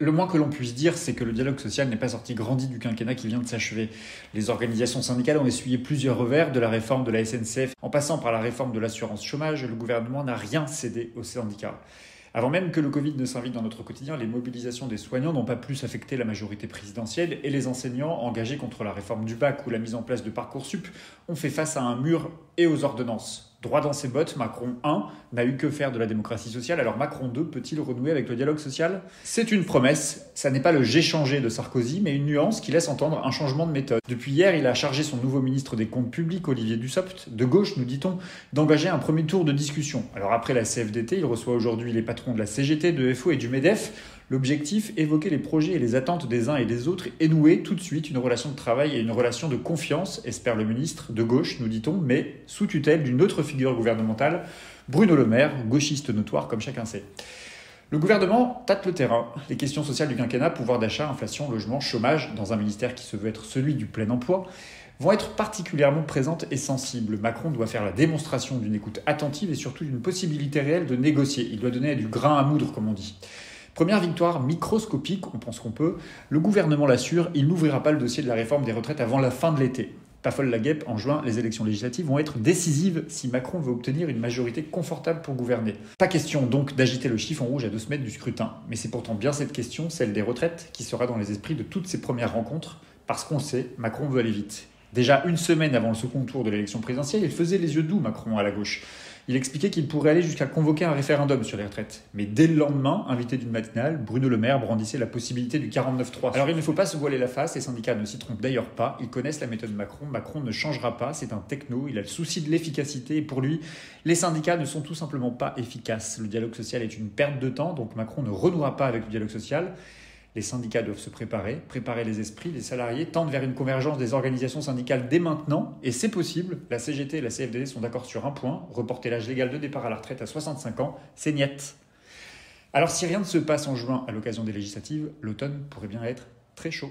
Le moins que l'on puisse dire, c'est que le dialogue social n'est pas sorti grandi du quinquennat qui vient de s'achever. Les organisations syndicales ont essuyé plusieurs revers, de la réforme de la SNCF en passant par la réforme de l'assurance chômage. Le gouvernement n'a rien cédé aux syndicats. Avant même que le Covid ne s'invite dans notre quotidien, les mobilisations des soignants n'ont pas plus affecté la majorité présidentielle et les enseignants engagés contre la réforme du bac ou la mise en place de Parcoursup ont fait face à un mur et aux ordonnances. Droit dans ses bottes, Macron 1 n'a eu que faire de la démocratie sociale, alors Macron 2 peut-il renouer avec le dialogue social ? C'est une promesse, ça n'est pas le « j'ai changé » de Sarkozy, mais une nuance qui laisse entendre un changement de méthode. Depuis hier, il a chargé son nouveau ministre des Comptes publics, Olivier Dussopt, de gauche, nous dit-on, d'engager un premier tour de discussion. Alors après la CFDT, il reçoit aujourd'hui les patrons de la CGT, de FO et du MEDEF. L'objectif, évoquer les projets et les attentes des uns et des autres et nouer tout de suite une relation de travail et une relation de confiance, espère le ministre, de gauche, nous dit-on, mais sous tutelle d'une autre figure gouvernementale, Bruno Le Maire, gauchiste notoire comme chacun sait. Le gouvernement tâte le terrain. Les questions sociales du quinquennat, pouvoir d'achat, inflation, logement, chômage, dans un ministère qui se veut être celui du plein emploi, vont être particulièrement présentes et sensibles. Macron doit faire la démonstration d'une écoute attentive et surtout d'une possibilité réelle de négocier. Il doit donner du grain à moudre, comme on dit. Première victoire microscopique, on pense qu'on peut. Le gouvernement l'assure, il n'ouvrira pas le dossier de la réforme des retraites avant la fin de l'été. Pas folle la guêpe, en juin, les élections législatives vont être décisives si Macron veut obtenir une majorité confortable pour gouverner. Pas question donc d'agiter le chiffon rouge à 2 semaines du scrutin. Mais c'est pourtant bien cette question, celle des retraites, qui sera dans les esprits de toutes ces premières rencontres. Parce qu'on le sait, Macron veut aller vite. Déjà une semaine avant le second tour de l'élection présidentielle, il faisait les yeux doux, Macron, à la gauche. Il expliquait qu'il pourrait aller jusqu'à convoquer un référendum sur les retraites. Mais dès le lendemain, invité d'une matinale, Bruno Le Maire brandissait la possibilité du 49-3. Alors il ne faut pas se voiler la face, les syndicats ne s'y trompent d'ailleurs pas, ils connaissent la méthode Macron, Macron ne changera pas, c'est un techno, il a le souci de l'efficacité et pour lui, les syndicats ne sont tout simplement pas efficaces. Le dialogue social est une perte de temps, donc Macron ne renouera pas avec le dialogue social. Les syndicats doivent se préparer les esprits, les salariés tendent vers une convergence des organisations syndicales dès maintenant, et c'est possible. La CGT et la CFDT sont d'accord sur un point, reporter l'âge légal de départ à la retraite à 65 ans, c'est niet. Alors si rien ne se passe en juin à l'occasion des législatives, l'automne pourrait bien être très chaud.